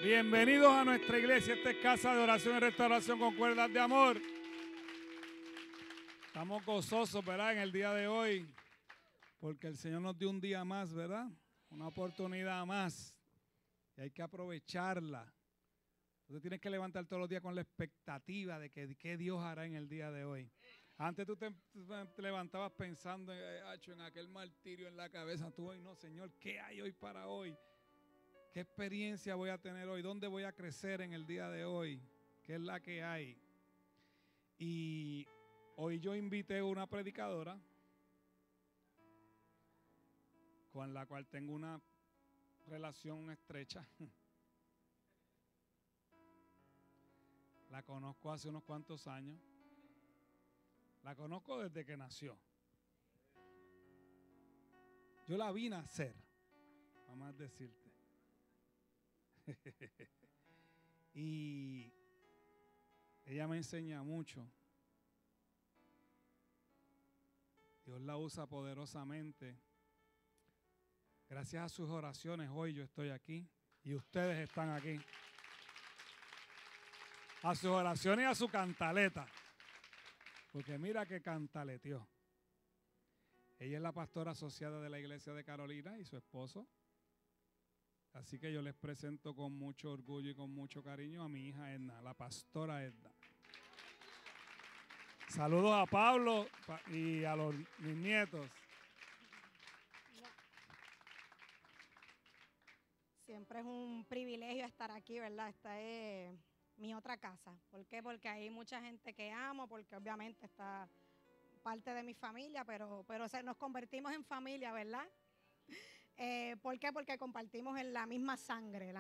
Bienvenidos a nuestra iglesia. Esta es Casa de Oración y Restauración con Cuerdas de Amor. Estamos gozosos, ¿verdad? En el día de hoy, porque el Señor nos dio un día más, ¿verdad? Una oportunidad más. Y hay que aprovecharla. Entonces tienes que levantar todos los días con la expectativa de que qué Dios hará en el día de hoy. Antes tú te levantabas pensando en aquel martirio en la cabeza. Tú hoy no, Señor, ¿qué hay hoy para hoy? ¿Qué experiencia voy a tener hoy? ¿Dónde voy a crecer en el día de hoy? ¿Qué es la que hay? Y hoy yo invité a una predicadora con la cual tengo una relación estrecha. La conozco hace unos cuantos años. La conozco desde que nació. Yo la vi nacer, vamos a decirte. Y ella me enseña mucho. Dios la usa poderosamente. Gracias a sus oraciones hoy yo estoy aquí y ustedes están aquí. A sus oraciones y a su cantaleta. Porque mira que cantaleteó. Ella es la pastora asociada de la iglesia de Carolina y su esposo. Así que yo les presento con mucho orgullo y con mucho cariño a mi hija Edna, la pastora Edna. Saludos a Pablo y a mis nietos. Siempre es un privilegio estar aquí, ¿verdad? Esta es mi otra casa. ¿Por qué? Porque hay mucha gente que amo, porque obviamente está parte de mi familia, pero nos convertimos en familia, ¿verdad? ¿Por qué? Porque compartimos en la misma sangre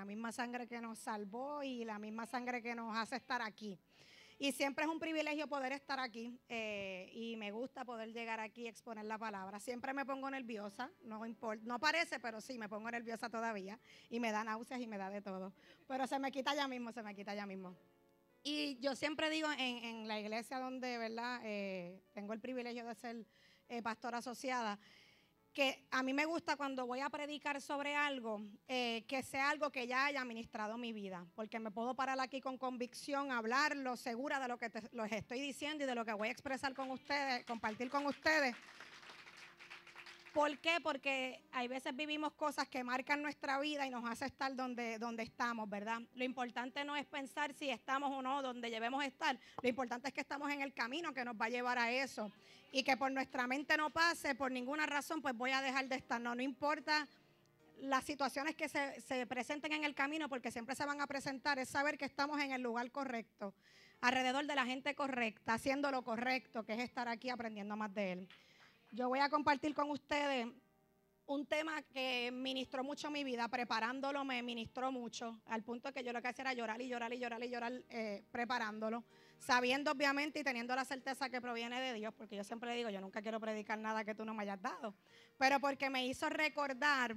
que nos salvó y la misma sangre que nos hace estar aquí. Y siempre es un privilegio poder estar aquí y me gusta poder llegar aquí y exponer la palabra. Siempre me pongo nerviosa, no importa, no parece, pero sí, me pongo nerviosa todavía y me da náuseas y me da de todo. Pero se me quita ya mismo. Y yo siempre digo en la iglesia donde, ¿verdad? Tengo el privilegio de ser pastora asociada, que a mí me gusta cuando voy a predicar sobre algo, que sea algo que ya haya ministrado mi vida, porque me puedo parar aquí con convicción, hablarlo, segura de lo que les estoy diciendo y de lo que voy a expresar con ustedes, compartir con ustedes. ¿Por qué? Porque hay veces vivimos cosas que marcan nuestra vida y nos hace estar donde estamos, ¿verdad? Lo importante no es pensar si estamos o no donde debemos estar. Lo importante es que estamos en el camino que nos va a llevar a eso. Y que por nuestra mente no pase, por ninguna razón, pues voy a dejar de estar. No importa las situaciones que se presenten en el camino, porque siempre se van a presentar, es saber que estamos en el lugar correcto, alrededor de la gente correcta, haciendo lo correcto, que es estar aquí aprendiendo más de Él. Yo voy a compartir con ustedes un tema que ministró mucho mi vida, preparándolo me ministró mucho, al punto que yo lo que hacía era llorar, preparándolo, sabiendo obviamente y teniendo la certeza que proviene de Dios, porque yo siempre digo, yo nunca quiero predicar nada que tú no me hayas dado, pero porque me hizo recordar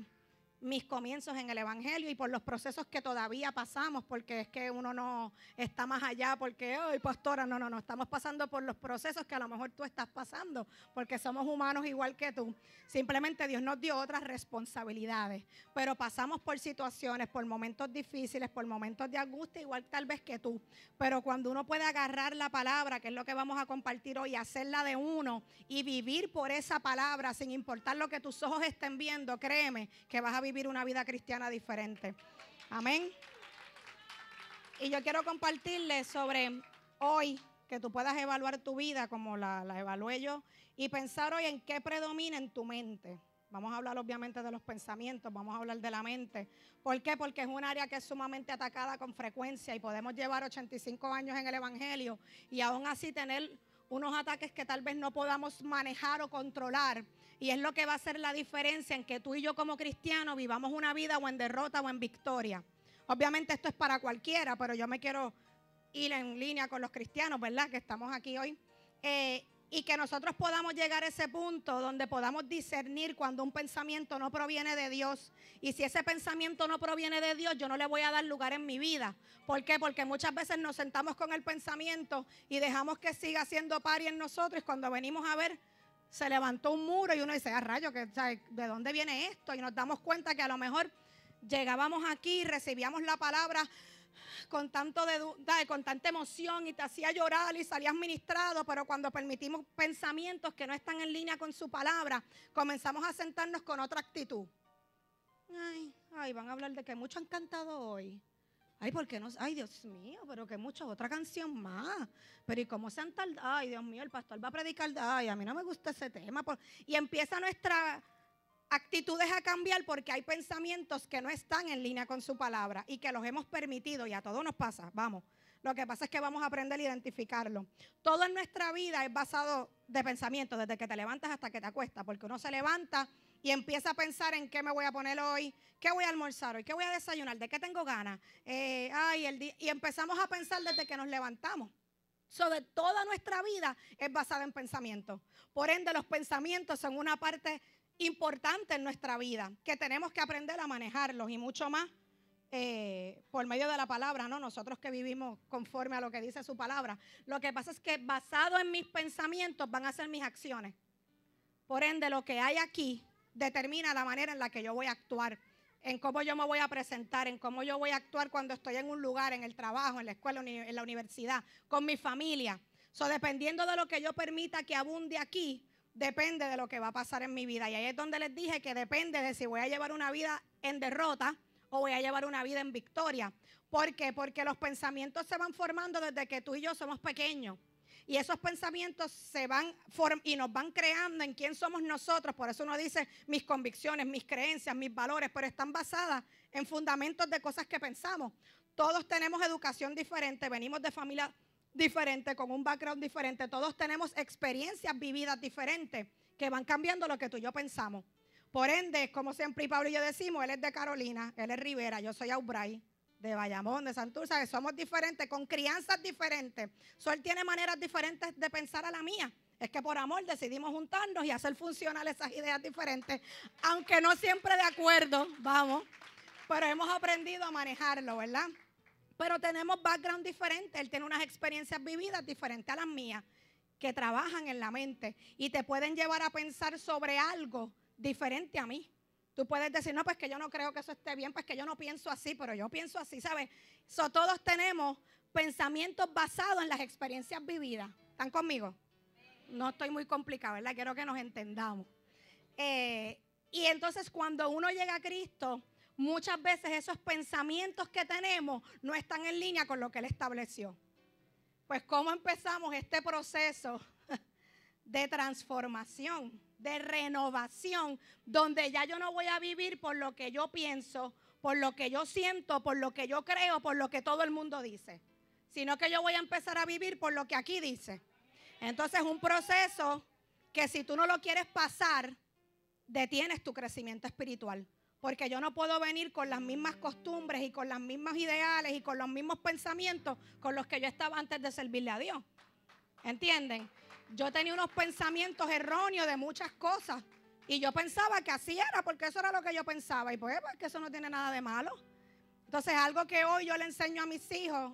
mis comienzos en el evangelio y por los procesos que todavía pasamos, porque es que uno no está más allá porque, ay, pastora, no, estamos pasando por los procesos que a lo mejor tú estás pasando, porque somos humanos igual que tú. Simplemente Dios nos dio otras responsabilidades, pero pasamos por situaciones, por momentos difíciles, por momentos de angustia, igual tal vez que tú, pero cuando uno puede agarrar la palabra, que es lo que vamos a compartir hoy, hacerla de uno y vivir por esa palabra sin importar lo que tus ojos estén viendo, créeme que vas a vivir una vida cristiana diferente. Amén. Y yo quiero compartirles sobre hoy, que tú puedas evaluar tu vida como la evalué yo, y pensar hoy en qué predomina en tu mente. Vamos a hablar obviamente de los pensamientos, vamos a hablar de la mente. ¿Por qué? Porque es un área que es sumamente atacada con frecuencia y podemos llevar 85 años en el evangelio y aún así tener unos ataques que tal vez no podamos manejar o controlar, y es lo que va a hacer la diferencia en que tú y yo como cristianos vivamos una vida o en derrota o en victoria. Obviamente esto es para cualquiera, pero yo me quiero ir en línea con los cristianos, ¿verdad? Que estamos aquí hoy. Y que nosotros podamos llegar a ese punto donde podamos discernir cuando un pensamiento no proviene de Dios. Y si ese pensamiento no proviene de Dios, yo no le voy a dar lugar en mi vida. ¿Por qué? Porque muchas veces nos sentamos con el pensamiento y dejamos que siga siendo pari en nosotros. Y cuando venimos a ver, se levantó un muro y uno dice, rayo, ¿de dónde viene esto? Y nos damos cuenta que a lo mejor llegábamos aquí, recibíamos la palabra con tanta emoción y te hacía llorar y salías ministrado, pero cuando permitimos pensamientos que no están en línea con su palabra, comenzamos a sentarnos con otra actitud. Ay, van a hablar de que mucho han cantado hoy. Ay, ¿por qué no? Ay, Dios mío, pero que mucho, otra canción más. Pero ¿y cómo se han tardado? Ay, Dios mío, el pastor va a predicar. Ay, a mí no me gusta ese tema. Y empieza nuestra actitudes a cambiar porque hay pensamientos que no están en línea con su palabra y que los hemos permitido, y a todos nos pasa, vamos. Lo que pasa es que vamos a aprender a identificarlo. Todo en nuestra vida es basado de pensamientos, desde que te levantas hasta que te acuestas, porque uno se levanta y empieza a pensar en qué me voy a poner hoy, qué voy a almorzar hoy, qué voy a desayunar, de qué tengo ganas. Y empezamos a pensar desde que nos levantamos. De toda nuestra vida es basada en pensamientos. Por ende, los pensamientos son una parte importante en nuestra vida, que tenemos que aprender a manejarlos y mucho más por medio de la palabra, ¿no? Nosotros que vivimos conforme a lo que dice su palabra. Lo que pasa es que basado en mis pensamientos van a ser mis acciones. Por ende, lo que hay aquí determina la manera en la que yo voy a actuar, en cómo yo me voy a presentar, en cómo yo voy a actuar cuando estoy en un lugar, en el trabajo, en la escuela, en la universidad, con mi familia. Dependiendo de lo que yo permita que abunde aquí, depende de lo que va a pasar en mi vida. Y ahí es donde les dije que depende de si voy a llevar una vida en derrota o voy a llevar una vida en victoria. ¿Por qué? Porque los pensamientos se van formando desde que tú y yo somos pequeños. Y esos pensamientos se van y nos van creando en quién somos nosotros. Por eso uno dice mis convicciones, mis creencias, mis valores, pero están basadas en fundamentos de cosas que pensamos. Todos tenemos educación diferente, venimos de familias diferentes, con un background diferente. Todos tenemos experiencias vividas diferentes que van cambiando lo que tú y yo pensamos. Por ende, como siempre Pablo y yo decimos, él es de Carolina, él es Rivera, yo soy Aubray, de Bayamón, de Santurce, somos diferentes, con crianzas diferentes. Él tiene maneras diferentes de pensar a la mía. Es que por amor decidimos juntarnos y hacer funcionar esas ideas diferentes, aunque no siempre de acuerdo, vamos, pero hemos aprendido a manejarlo, ¿verdad? Pero tenemos background diferentes. Él tiene unas experiencias vividas diferentes a las mías, que trabajan en la mente y te pueden llevar a pensar sobre algo diferente a mí. Tú puedes decir, no, pues que yo no creo que eso esté bien, pues que yo no pienso así, pero yo pienso así, ¿sabes? Todos tenemos pensamientos basados en las experiencias vividas. ¿Están conmigo? No estoy muy complicada, ¿verdad? Quiero que nos entendamos. Y entonces cuando uno llega a Cristo, muchas veces esos pensamientos que tenemos no están en línea con lo que Él estableció. Pues ¿cómo empezamos este proceso de transformación, de renovación, donde ya yo no voy a vivir por lo que yo pienso, por lo que yo siento, por lo que yo creo, por lo que todo el mundo dice, sino que yo voy a empezar a vivir por lo que aquí dice? Entonces es un proceso que si tú no lo quieres pasar, detienes tu crecimiento espiritual. Porque yo no puedo venir con las mismas costumbres y con los mismos ideales y con los mismos pensamientos con los que yo estaba antes de servirle a Dios. ¿Entienden? Yo tenía unos pensamientos erróneos de muchas cosas y yo pensaba que así era porque eso era lo que yo pensaba. Y pues que eso no tiene nada de malo. Entonces algo que hoy yo le enseño a mis hijos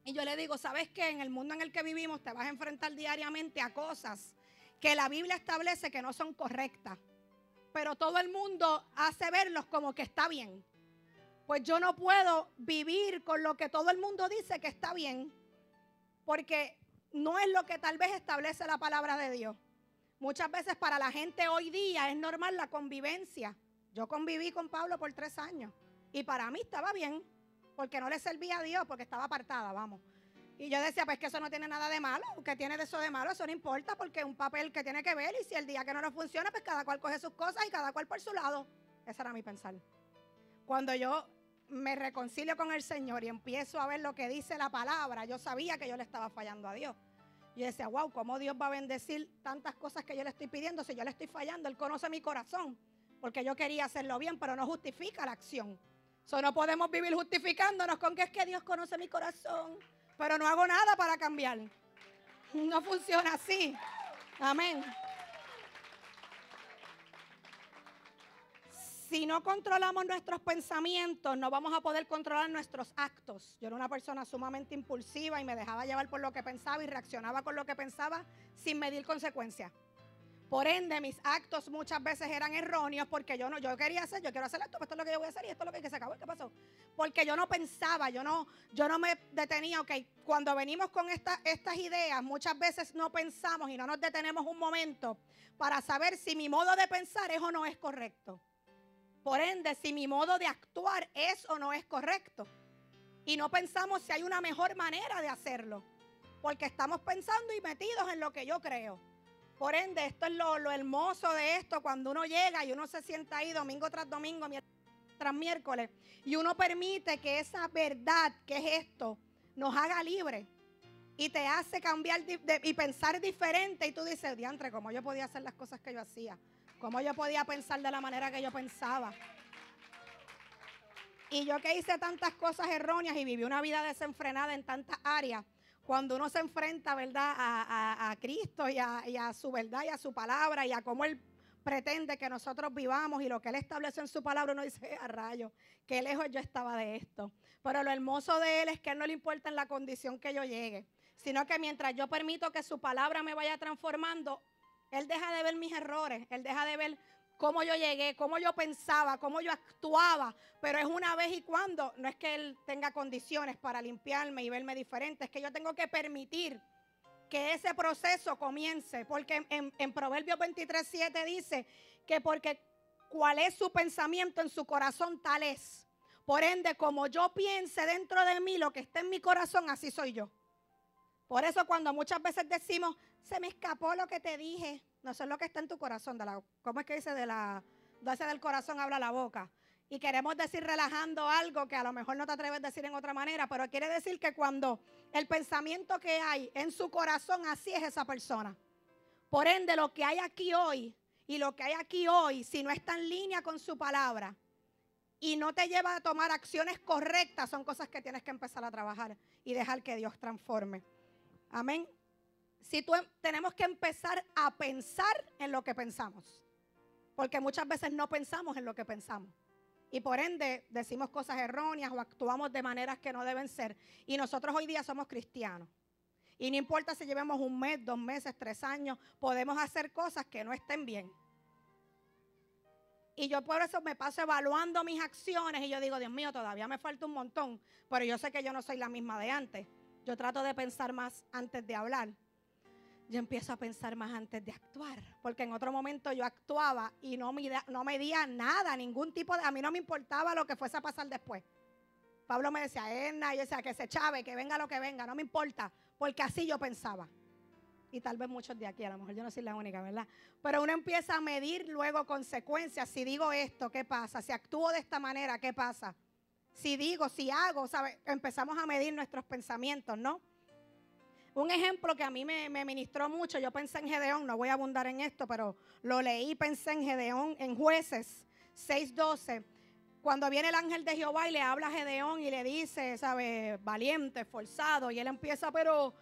y yo le digo, ¿sabes qué? En el mundo en el que vivimos te vas a enfrentar diariamente a cosas que la Biblia establece que no son correctas, pero todo el mundo hace verlos como que está bien. Pues yo no puedo vivir con lo que todo el mundo dice que está bien, porque no es lo que tal vez establece la palabra de Dios. Muchas veces para la gente hoy día es normal la convivencia. Yo conviví con Pablo por 3 años y para mí estaba bien, porque no le servía a Dios, porque estaba apartada, vamos. Y yo decía, pues que eso no tiene nada de malo. ¿Qué tiene de eso de malo? Eso no importa porque es un papel que tiene que ver y si el día que no nos funciona, pues cada cual coge sus cosas y cada cual por su lado. Ese era mi pensar. Cuando yo me reconcilio con el Señor y empiezo a ver lo que dice la palabra, yo sabía que yo le estaba fallando a Dios. Yo decía, wow, ¿cómo Dios va a bendecir tantas cosas que yo le estoy pidiendo? Si yo le estoy fallando, Él conoce mi corazón. Porque yo quería hacerlo bien, pero no justifica la acción. No podemos vivir justificándonos con que es que Dios conoce mi corazón, pero no hago nada para cambiar. No funciona así. Amén. Si no controlamos nuestros pensamientos, no vamos a poder controlar nuestros actos. Yo era una persona sumamente impulsiva y me dejaba llevar por lo que pensaba y reaccionaba con lo que pensaba sin medir consecuencias. Por ende, mis actos muchas veces eran erróneos porque yo quiero hacer esto, pues esto es lo que yo voy a hacer y esto es lo que se acabó. ¿Qué pasó? Porque yo no pensaba, yo no me detenía. Ok, cuando venimos con estas ideas, muchas veces no pensamos y no nos detenemos un momento para saber si mi modo de pensar es o no es correcto. Por ende, si mi modo de actuar es o no es correcto. Y no pensamos si hay una mejor manera de hacerlo. Porque estamos pensando y metidos en lo que yo creo. Por ende, esto es lo hermoso de esto, cuando uno llega y uno se sienta ahí domingo tras domingo, miércoles tras miércoles, y uno permite que esa verdad, que es esto, nos haga libre y te hace cambiar y pensar diferente. Y tú dices, diantre, ¿cómo yo podía hacer las cosas que yo hacía? ¿Cómo yo podía pensar de la manera que yo pensaba? Y yo que hice tantas cosas erróneas y viví una vida desenfrenada en tantas áreas, cuando uno se enfrenta, ¿verdad?, a Cristo y a su verdad y a su palabra y a cómo Él pretende que nosotros vivamos y lo que Él establece en su palabra, uno dice, a rayo, qué lejos yo estaba de esto. Pero lo hermoso de Él es que a Él no le importa en la condición que yo llegue, sino que mientras yo permito que su palabra me vaya transformando, Él deja de ver mis errores, Él deja de ver cómo yo llegué, cómo yo pensaba, cómo yo actuaba, pero es una vez y cuando, no es que Él tenga condiciones para limpiarme y verme diferente, es que yo tengo que permitir que ese proceso comience, porque en Proverbios 23:7 dice que porque cuál es su pensamiento en su corazón, tal es. Por ende, como yo piense dentro de mí, lo que está en mi corazón, así soy yo. Por eso cuando muchas veces decimos, se me escapó lo que te dije, no, eso es lo que está en tu corazón. ¿Cómo es que dice? Del corazón habla la boca. Y queremos decir relajando algo que a lo mejor no te atreves a decir en otra manera, pero quiere decir que cuando el pensamiento que hay en su corazón, así es esa persona. Por ende, lo que hay aquí hoy y lo que hay aquí hoy, si no está en línea con su palabra y no te lleva a tomar acciones correctas, son cosas que tienes que empezar a trabajar y dejar que Dios transforme. Amén. Tenemos que empezar a pensar en lo que pensamos, porque muchas veces no pensamos en lo que pensamos y por ende decimos cosas erróneas o actuamos de maneras que no deben ser. Y nosotros hoy día somos cristianos y no importa si llevemos 1 mes, 2 meses, 3 años, podemos hacer cosas que no estén bien. Y yo por eso me paso evaluando mis acciones y yo digo, Dios mío, todavía me falta un montón, pero yo sé que yo no soy la misma de antes. Yo trato de pensar más antes de hablar. Yo empiezo a pensar más antes de actuar, porque en otro momento yo actuaba y no medía nada, ningún tipo de, a mí no me importaba lo que fuese a pasar después. Pablo me decía, Edna, y yo decía, que se chave, que venga lo que venga, no me importa, porque así yo pensaba. Y tal vez muchos de aquí, a lo mejor yo no soy la única, ¿verdad? Pero uno empieza a medir luego consecuencias. Si digo esto, ¿qué pasa? Si actúo de esta manera, ¿qué pasa? Si digo, si hago, ¿sabe? Empezamos a medir nuestros pensamientos, ¿no? Un ejemplo que a mí me ministró mucho, yo pensé en Gedeón, no voy a abundar en esto, pero lo leí, pensé en Gedeón, en Jueces 6:12, cuando viene el ángel de Jehová y le habla a Gedeón y le dice, ¿sabe? Valiente, esforzado, y él empieza, pero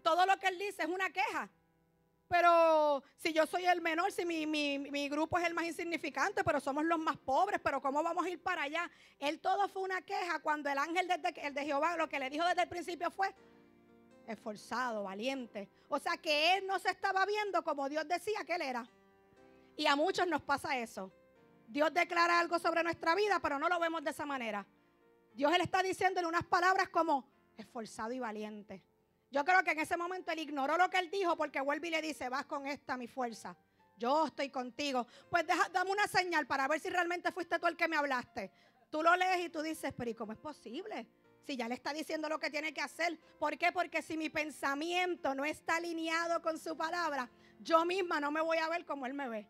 todo lo que él dice es una queja. Pero si yo soy el menor, si mi grupo es el más insignificante, pero somos los más pobres, pero ¿cómo vamos a ir para allá? Él todo fue una queja cuando el ángel el de Jehová lo que le dijo desde el principio fue esforzado, valiente. O sea que él no se estaba viendo como Dios decía que él era. Y a muchos nos pasa eso. Dios declara algo sobre nuestra vida, pero no lo vemos de esa manera. Dios le está diciendo en unas palabras como esforzado y valiente. Yo creo que en ese momento él ignoró lo que él dijo porque vuelve y le dice, vas con esta mi fuerza. Yo estoy contigo. Pues dame una señal para ver si realmente fuiste tú el que me hablaste. Tú lo lees y tú dices, pero ¿y cómo es posible? Si ya le está diciendo lo que tiene que hacer. ¿Por qué? Porque si mi pensamiento no está alineado con su palabra, yo misma no me voy a ver como él me ve.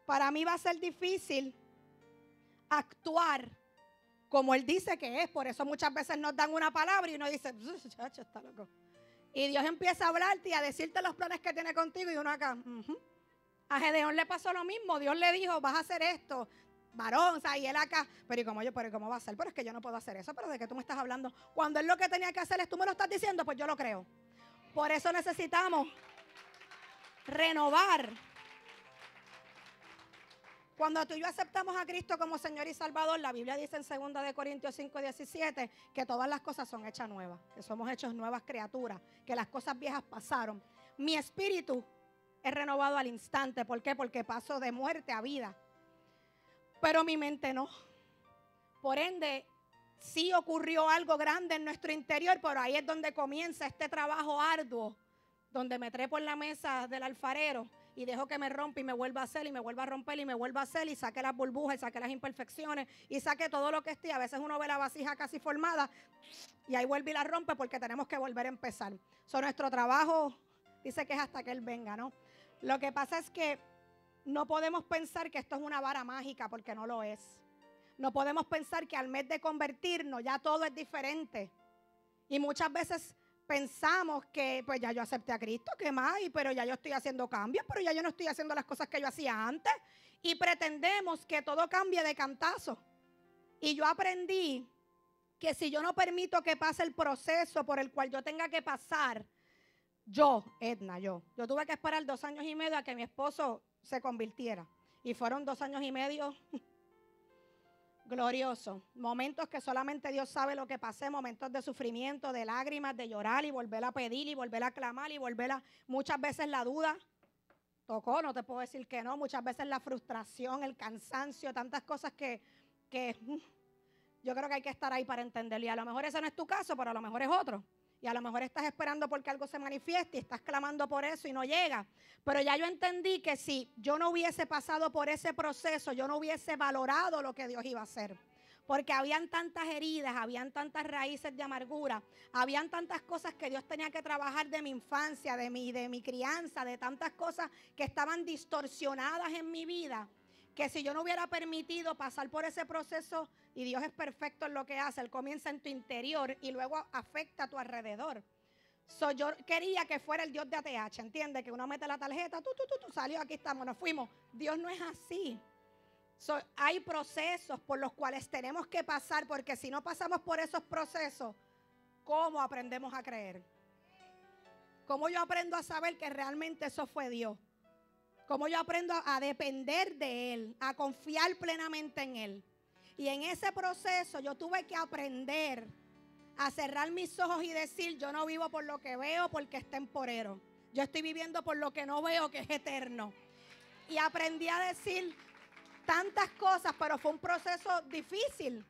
Para mí va a ser difícil actuar como él dice que es. Por eso muchas veces nos dan una palabra y uno dice, chacho, está loco. Y Dios empieza a hablarte y a decirte los planes que tiene contigo y uno acá. A Gedeón le pasó lo mismo. Dios le dijo, vas a hacer esto, varón, o sea, y él acá, pero ¿cómo va a ser? Pero es que yo no puedo hacer eso, pero ¿de qué tú me estás hablando? Cuando él lo que tenía que hacer es, tú me lo estás diciendo, pues yo lo creo. Por eso necesitamos renovar. Cuando tú y yo aceptamos a Cristo como Señor y Salvador, la Biblia dice en 2 Corintios 5:17 que todas las cosas son hechas nuevas, que somos hechos nuevas criaturas, que las cosas viejas pasaron. Mi espíritu es renovado al instante. ¿Por qué? Porque paso de muerte a vida. Pero mi mente no. Por ende, sí ocurrió algo grande en nuestro interior, pero ahí es donde comienza este trabajo arduo, donde me trepo en la mesa del alfarero y dejo que me rompa y me vuelva a hacer y me vuelva a romper y me vuelva a hacer y saque las burbujas y saque las imperfecciones y saque todo lo que esté. A veces uno ve la vasija casi formada y ahí vuelve y la rompe porque tenemos que volver a empezar. Nuestro trabajo dice que es hasta que Él venga, ¿no? Lo que pasa es que no podemos pensar que esto es una vara mágica porque no lo es. No podemos pensar que al mes de convertirnos ya todo es diferente. Y muchas veces pensamos que pues ya yo acepté a Cristo, ¿qué más? Pero ya yo estoy haciendo cambios, pero ya yo no estoy haciendo las cosas que yo hacía antes. Y pretendemos que todo cambie de cantazo. Y yo aprendí que si yo no permito que pase el proceso por el cual yo tenga que pasar, yo tuve que esperar 2 años y medio a que mi esposo se convirtiera. Y fueron 2 años y medio gloriosos. Momentos que solamente Dios sabe lo que pasé. Momentos de sufrimiento, de lágrimas, de llorar y volver a pedir y volver a clamar y volver a... Muchas veces la duda tocó, no te puedo decir que no. Muchas veces la frustración, el cansancio, tantas cosas que yo creo que hay que estar ahí para entenderlo. Y a lo mejor ese no es tu caso, pero a lo mejor es otro. Y a lo mejor estás esperando porque algo se manifieste y estás clamando por eso y no llega. Pero ya yo entendí que si yo no hubiese pasado por ese proceso, yo no hubiese valorado lo que Dios iba a hacer. Porque habían tantas heridas, habían tantas raíces de amargura, habían tantas cosas que Dios tenía que trabajar de mi infancia, de mi crianza, de tantas cosas que estaban distorsionadas en mi vida, que si yo no hubiera permitido pasar por ese proceso, y Dios es perfecto en lo que hace, Él comienza en tu interior y luego afecta a tu alrededor. Yo quería que fuera el Dios de ATH, ¿entiendes? Que uno mete la tarjeta, tú salió, aquí estamos, nos fuimos. Dios no es así. Hay procesos por los cuales tenemos que pasar, porque si no pasamos por esos procesos, ¿cómo aprendemos a creer? ¿Cómo yo aprendo a saber que realmente eso fue Dios? ¿Cómo yo aprendo a depender de Él, a confiar plenamente en Él? Y en ese proceso yo tuve que aprender a cerrar mis ojos y decir, yo no vivo por lo que veo porque es temporero. Yo estoy viviendo por lo que no veo, que es eterno. Y aprendí a decir tantas cosas, pero fue un proceso difícil.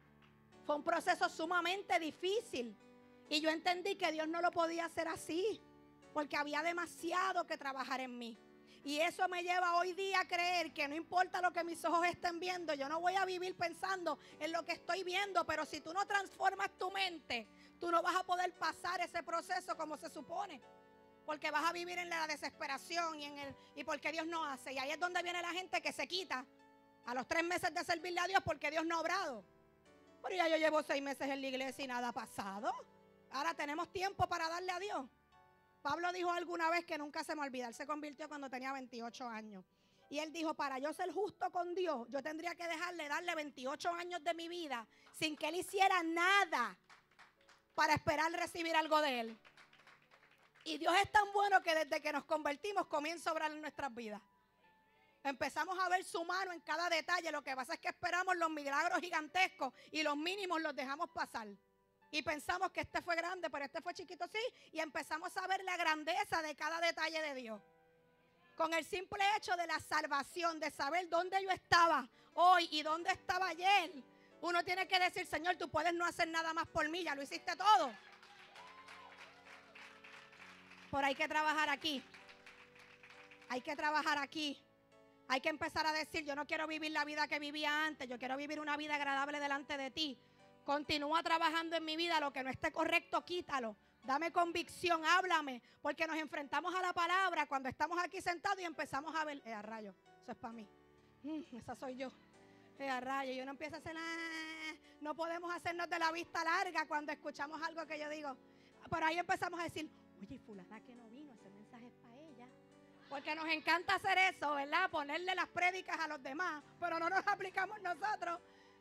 Fue un proceso sumamente difícil. Y yo entendí que Dios no lo podía hacer así, porque había demasiado que trabajar en mí. Y eso me lleva hoy día a creer que no importa lo que mis ojos estén viendo, yo no voy a vivir pensando en lo que estoy viendo, pero si tú no transformas tu mente, tú no vas a poder pasar ese proceso como se supone, porque vas a vivir en la desesperación y porque Dios no hace. Y ahí es donde viene la gente que se quita a los 3 meses de servirle a Dios porque Dios no ha obrado. Pero ya yo llevo 6 meses en la iglesia y nada ha pasado. Ahora tenemos tiempo para darle a Dios. Pablo dijo alguna vez que nunca se me olvida. Él se convirtió cuando tenía 28 años. Y él dijo, para yo ser justo con Dios, yo tendría que darle 28 años de mi vida sin que Él hiciera nada para esperar recibir algo de Él. Y Dios es tan bueno que desde que nos convertimos comienza a obrar en nuestras vidas. Empezamos a ver su mano en cada detalle. Lo que pasa es que esperamos los milagros gigantescos y los mínimos los dejamos pasar. Y pensamos que este fue grande, pero este fue chiquito, sí. Y empezamos a ver la grandeza de cada detalle de Dios. Con el simple hecho de la salvación, de saber dónde yo estaba hoy y dónde estaba ayer, uno tiene que decir, Señor, tú puedes no hacer nada más por mí, ya lo hiciste todo. Pero hay que trabajar aquí. Hay que trabajar aquí. Hay que empezar a decir, yo no quiero vivir la vida que vivía antes, yo quiero vivir una vida agradable delante de ti. Continúa trabajando en mi vida, lo que no esté correcto, quítalo. Dame convicción, háblame, porque nos enfrentamos a la palabra cuando estamos aquí sentados y empezamos a ver, a rayo, eso es para mí, esa soy yo, a rayo, y uno empieza a hacer, no podemos hacernos de la vista larga cuando escuchamos algo que yo digo, pero ahí empezamos a decir, oye, fulana que no vino, ese mensaje es para ella, porque nos encanta hacer eso, ¿verdad? Ponerle las prédicas a los demás, pero no nos aplicamos nosotros.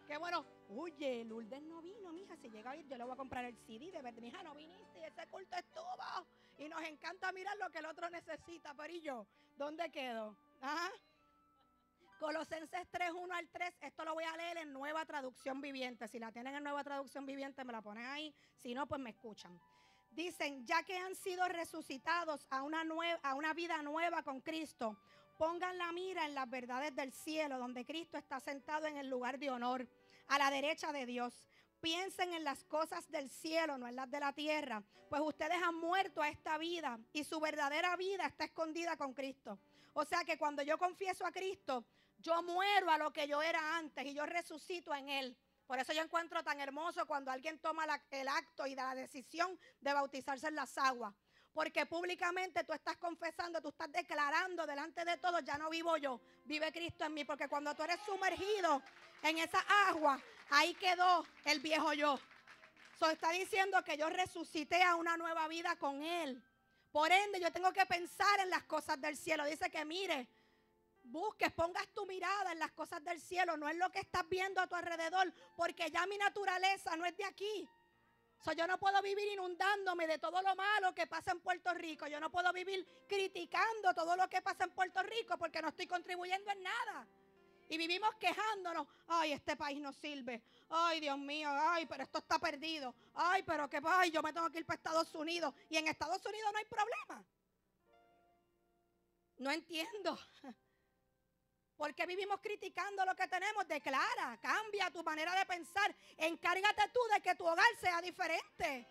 Que bueno, oye, Lourdes no vino, mija, si llega a ir yo le voy a comprar el CD de verdad, mija, no viniste y ese culto estuvo. Y nos encanta mirar lo que el otro necesita, pero ¿y yo? ¿Dónde quedo? ¿Ah? Colosenses 3, 1 al 3, esto lo voy a leer en Nueva Traducción Viviente. Si la tienen en Nueva Traducción Viviente me la ponen ahí, si no pues me escuchan. Dicen, ya que han sido resucitados a una vida nueva con Cristo, pongan la mira en las verdades del cielo, donde Cristo está sentado en el lugar de honor, a la derecha de Dios. Piensen en las cosas del cielo, no en las de la tierra, pues ustedes han muerto a esta vida y su verdadera vida está escondida con Cristo. O sea que cuando yo confieso a Cristo, yo muero a lo que yo era antes y yo resucito en Él. Por eso yo encuentro tan hermoso cuando alguien toma el acto y la decisión de bautizarse en las aguas. Porque públicamente tú estás confesando, tú estás declarando delante de todos, ya no vivo yo, vive Cristo en mí. Porque cuando tú eres sumergido en esa agua, ahí quedó el viejo yo. Está diciendo que yo resucité a una nueva vida con Él. Por ende, yo tengo que pensar en las cosas del cielo. Dice que mire, busques, pongas tu mirada en las cosas del cielo, no en lo que estás viendo a tu alrededor, porque ya mi naturaleza no es de aquí. Yo no puedo vivir inundándome de todo lo malo que pasa en Puerto Rico. Yo no puedo vivir criticando todo lo que pasa en Puerto Rico porque no estoy contribuyendo en nada. Y vivimos quejándonos. Ay, este país no sirve. Ay, Dios mío, ay, pero esto está perdido. Ay, pero que, ay, yo me tengo que ir para Estados Unidos. Y en Estados Unidos no hay problema. No entiendo. ¿Por qué vivimos criticando lo que tenemos? Declara, cambia tu manera de pensar. Encárgate tú de que tu hogar sea diferente.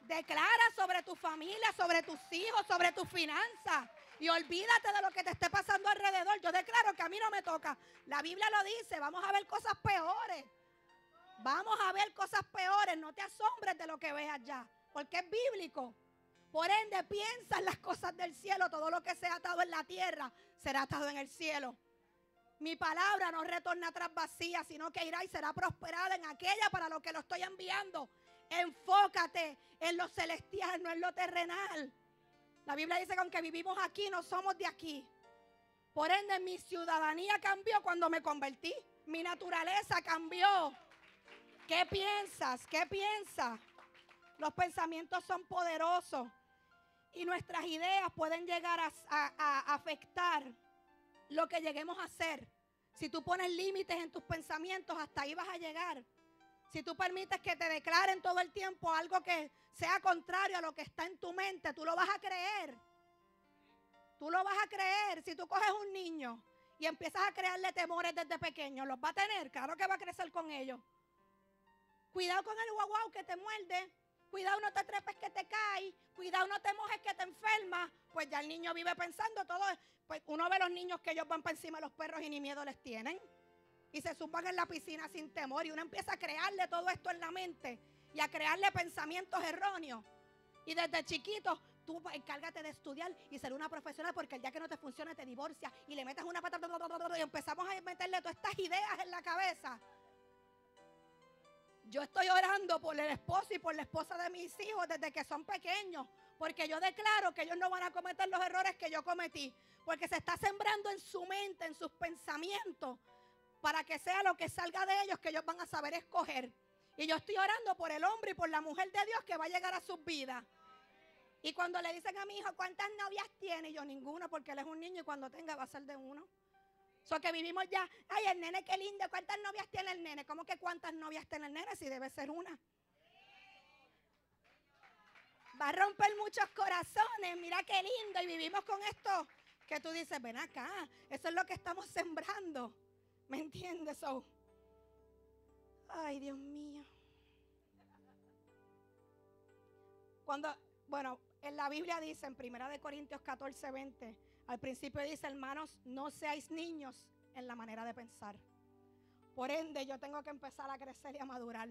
Declara sobre tu familia, sobre tus hijos, sobre tus finanzas. Y olvídate de lo que te esté pasando alrededor. Yo declaro que a mí no me toca. La Biblia lo dice, vamos a ver cosas peores. Vamos a ver cosas peores. No te asombres de lo que ves allá, porque es bíblico. Por ende, piensa en las cosas del cielo. Todo lo que sea atado en la tierra será atado en el cielo. Mi palabra no retorna atrás vacía, sino que irá y será prosperada en aquella para lo que lo estoy enviando. Enfócate en lo celestial, no en lo terrenal. La Biblia dice que aunque vivimos aquí, no somos de aquí. Por ende, mi ciudadanía cambió cuando me convertí. Mi naturaleza cambió. ¿Qué piensas? ¿Qué piensas? Los pensamientos son poderosos. Y nuestras ideas pueden llegar a afectar lo que lleguemos a hacer. Si tú pones límites en tus pensamientos, hasta ahí vas a llegar. Si tú permites que te declaren todo el tiempo algo que sea contrario a lo que está en tu mente, tú lo vas a creer. Tú lo vas a creer. Si tú coges un niño y empiezas a crearle temores desde pequeño, los va a tener. Claro que va a crecer con ellos. Cuidado con el guau que te muerde. Cuidado, no te trepes que te caes. Cuidado, no te mojes que te enfermas. Pues ya el niño vive pensando todo. Pues uno ve a los niños que ellos van para encima de los perros y ni miedo les tienen. Y se zumban en la piscina sin temor. Y uno empieza a crearle todo esto en la mente. Y a crearle pensamientos erróneos. Y desde chiquito, tú encárgate de estudiar y ser una profesional. Porque el día que no te funcione te divorcias. Y le metes una pata. Y empezamos a meterle todas estas ideas en la cabeza. Yo estoy orando por el esposo y por la esposa de mis hijos desde que son pequeños. Porque yo declaro que ellos no van a cometer los errores que yo cometí. Porque se está sembrando en su mente, en sus pensamientos, para que sea lo que salga de ellos que ellos van a saber escoger. Y yo estoy orando por el hombre y por la mujer de Dios que va a llegar a sus vidas. Y cuando le dicen a mi hijo, ¿cuántas novias tiene? Y yo, ninguna, porque él es un niño y cuando tenga va a ser de uno. Que vivimos ya, ay, el nene, qué lindo, ¿cuántas novias tiene el nene? ¿Cómo que cuántas novias tiene el nene? Si debe ser una. Va a romper muchos corazones, mira qué lindo. Y vivimos con esto que tú dices, ven acá, eso es lo que estamos sembrando. ¿Me entiendes? Ay, Dios mío. En la Biblia dice en 1 Corintios 14:20, al principio dice, hermanos, no seáis niños en la manera de pensar. Por ende, yo tengo que empezar a crecer y a madurar.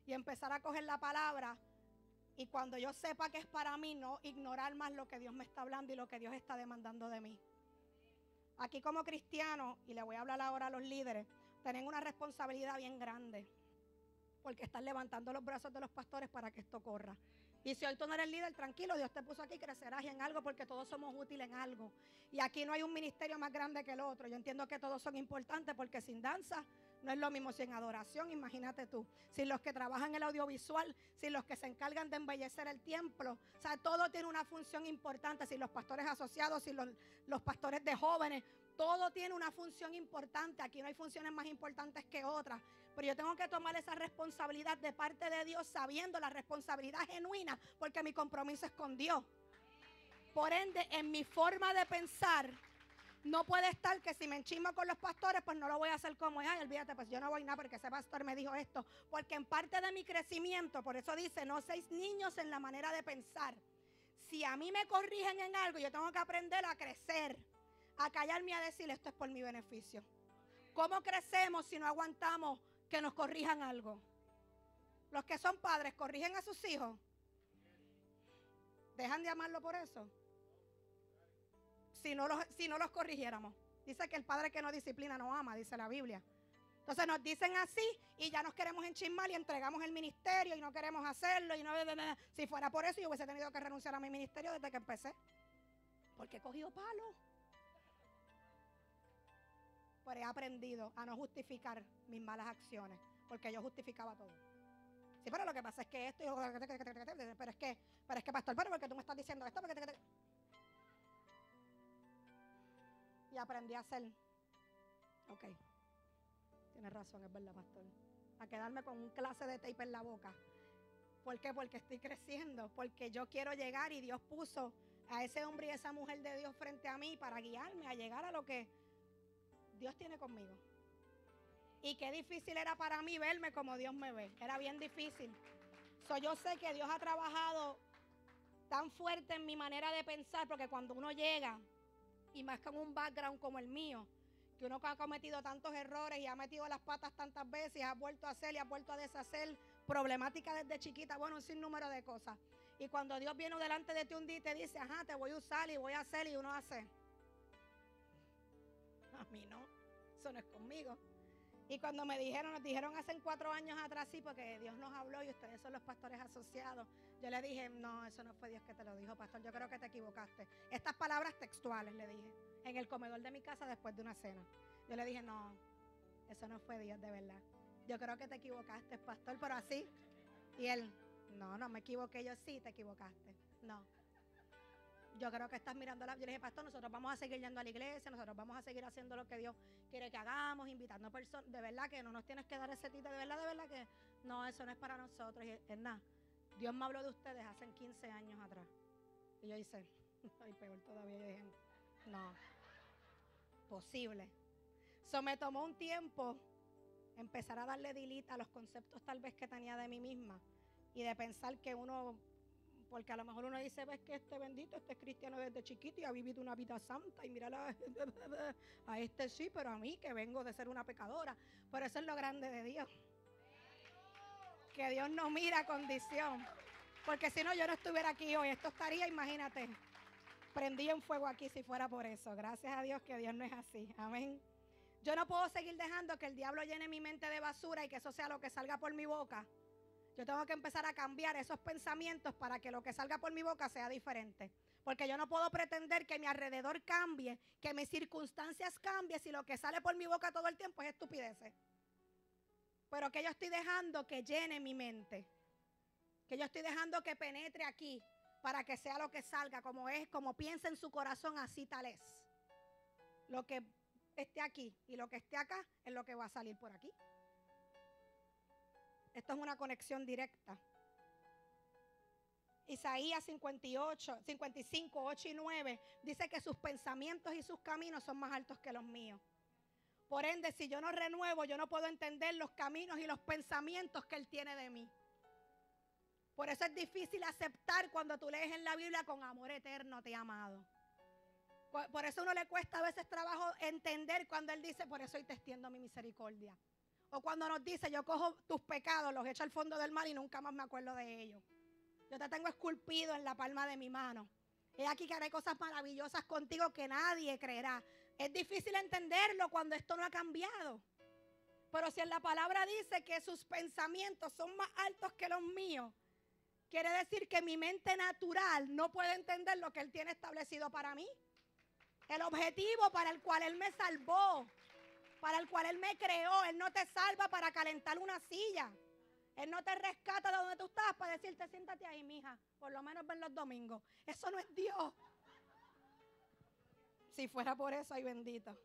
Y empezar a coger la palabra. Y cuando yo sepa que es para mí, no ignorar más lo que Dios me está hablando y lo que Dios está demandando de mí. Aquí como cristianos, y le voy a hablar ahora a los líderes, tienen una responsabilidad bien grande. Porque están levantando los brazos de los pastores para que esto corra. Y si hoy tú no eres líder, tranquilo, Dios te puso aquí, crecerás en algo porque todos somos útiles en algo. Y aquí no hay un ministerio más grande que el otro. Yo entiendo que todos son importantes porque sin danza no es lo mismo, sin adoración, imagínate tú. Sin los que trabajan en el audiovisual, sin los que se encargan de embellecer el templo. O sea, todo tiene una función importante. Sin los pastores asociados, sin los pastores de jóvenes. Todo tiene una función importante. Aquí no hay funciones más importantes que otras. Pero yo tengo que tomar esa responsabilidad de parte de Dios, sabiendo la responsabilidad genuina, porque mi compromiso es con Dios. Por ende, en mi forma de pensar, no puede estar que si me enchismo con los pastores, pues no lo voy a hacer como, ay, olvídate, pues yo no voy nada porque ese pastor me dijo esto. Porque en parte de mi crecimiento, por eso dice, no seáis niños en la manera de pensar. Si a mí me corrigen en algo, yo tengo que aprender a crecer, a callarme y a decir, esto es por mi beneficio. ¿Cómo crecemos si no aguantamos que nos corrijan algo? Los que son padres corrigen a sus hijos. ¿Dejan de amarlo por eso? Si no los corrigiéramos. Dice que el padre que no disciplina no ama, dice la Biblia. Entonces nos dicen así y ya nos queremos enchismar y entregamos el ministerio y no queremos hacerlo. Si fuera por eso yo hubiese tenido que renunciar a mi ministerio desde que empecé. Porque he cogido palo. Pero he aprendido a no justificar mis malas acciones, porque yo justificaba todo. Sí, pero lo que pasa es que esto, pero es que pastor, pero porque tú me estás diciendo esto, y aprendí a hacer. Ok, tienes razón, es verdad, pastor. A quedarme con un clase de tape en la boca. ¿Por qué? Porque estoy creciendo, porque yo quiero llegar y Dios puso a ese hombre y esa mujer de Dios frente a mí para guiarme a llegar a lo que Dios tiene conmigo. Y qué difícil era para mí verme como Dios me ve. Era bien difícil. Yo sé que Dios ha trabajado tan fuerte en mi manera de pensar, porque cuando uno llega, y más con un background como el mío, que uno ha cometido tantos errores y ha metido las patas tantas veces, y ha vuelto a hacer y ha vuelto a deshacer, problemática desde chiquita, bueno, un sinnúmero de cosas. Y cuando Dios viene delante de ti un día y te dice, ajá, te voy a usar y voy a hacer, y uno hace. A mí no, eso no es conmigo. Y cuando nos dijeron hace 4 años atrás, sí, porque Dios nos habló y ustedes son los pastores asociados. Yo le dije, no, eso no fue Dios que te lo dijo, pastor, yo creo que te equivocaste. Estas palabras textuales le dije, en el comedor de mi casa después de una cena. Yo le dije, no, eso no fue Dios de verdad. Yo creo que te equivocaste, pastor, pero así. Y él, no me equivoqué. Yo, sí, te equivocaste. No. Yo creo que estás mirando yo le dije, pastor, nosotros vamos a seguir yendo a la iglesia, nosotros vamos a seguir haciendo lo que Dios quiere que hagamos, invitando personas. De verdad que no nos tienes que dar ese título, de verdad que no, eso no es para nosotros. Y es nada, Dios me habló de ustedes hace 15 años atrás. Y yo hice, ay, peor todavía. Yo dije, no, posible. Me tomó un tiempo empezar a darle delete a los conceptos tal vez que tenía de mí misma y de pensar que uno... Porque a lo mejor uno dice, ves que este bendito, este es cristiano desde chiquito y ha vivido una vida santa y mírala, a este sí, pero a mí que vengo de ser una pecadora. Pero eso es lo grande de Dios. Que Dios no mira condición. Porque si no, yo no estuviera aquí hoy. Esto estaría, imagínate, prendido en fuego aquí si fuera por eso. Gracias a Dios que Dios no es así. Amén. Yo no puedo seguir dejando que el diablo llene mi mente de basura y que eso sea lo que salga por mi boca. Yo tengo que empezar a cambiar esos pensamientos para que lo que salga por mi boca sea diferente. Porque yo no puedo pretender que mi alrededor cambie, que mis circunstancias cambien si lo que sale por mi boca todo el tiempo es estupideces. Pero que yo estoy dejando que llene mi mente. Que yo estoy dejando que penetre aquí para que sea lo que salga, como es, como piensa en su corazón, así tal es. Lo que esté aquí y lo que esté acá es lo que va a salir por aquí. Esto es una conexión directa. Isaías 55, 8 y 9 dice que sus pensamientos y sus caminos son más altos que los míos. Por ende, si yo no renuevo, yo no puedo entender los caminos y los pensamientos que Él tiene de mí. Por eso es difícil aceptar cuando tú lees en la Biblia, con amor eterno te he amado. Por eso a uno le cuesta a veces trabajo entender cuando Él dice, por eso hoy te extiendo mi misericordia. O cuando nos dice, yo cojo tus pecados, los echo al fondo del mar y nunca más me acuerdo de ellos. Yo te tengo esculpido en la palma de mi mano. He aquí que haré cosas maravillosas contigo que nadie creerá. Es difícil entenderlo cuando esto no ha cambiado. Pero si en la palabra dice que sus pensamientos son más altos que los míos, quiere decir que mi mente natural no puede entender lo que Él tiene establecido para mí. El objetivo para el cual Él me salvó, para el cual Él me creó. Él no te salva para calentar una silla. Él no te rescata de donde tú estás para decirte, siéntate ahí, mija. Por lo menos ven los domingos. Eso no es Dios. Si fuera por eso, ay bendito.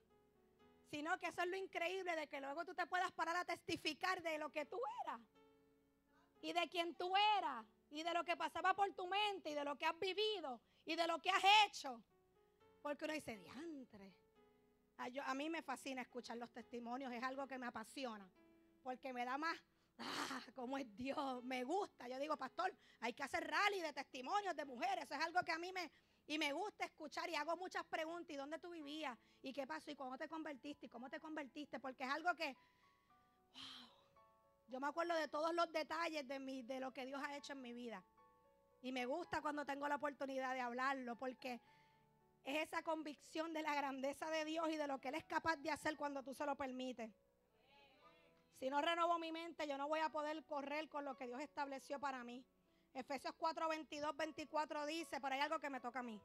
Sino que eso es lo increíble de que luego tú te puedas parar a testificar de lo que tú eras. Y de quién tú eras. Y de lo que pasaba por tu mente. Y de lo que has vivido. Y de lo que has hecho. Porque uno dice, diantre. A mí me fascina escuchar los testimonios. Es algo que me apasiona. Porque me da más, cómo es Dios. Me gusta. Yo digo, pastor, hay que hacer rally de testimonios de mujeres. Eso es algo que a mí me gusta escuchar. Y hago muchas preguntas. ¿Y dónde tú vivías? ¿Y qué pasó? ¿Y cómo te convertiste? ¿Y cómo te convertiste? Porque es algo que, wow. Yo me acuerdo de todos los detalles de lo que Dios ha hecho en mi vida. Y me gusta cuando tengo la oportunidad de hablarlo. Porque es esa convicción de la grandeza de Dios y de lo que Él es capaz de hacer cuando tú se lo permites. Si no renovo mi mente, yo no voy a poder correr con lo que Dios estableció para mí. Efesios 4, 22, 24 dice, pero hay algo que me toca a mí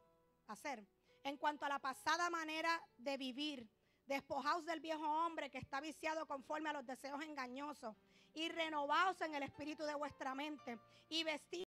hacer. En cuanto a la pasada manera de vivir, despojaos del viejo hombre que está viciado conforme a los deseos engañosos y renovaos en el espíritu de vuestra mente y vestidos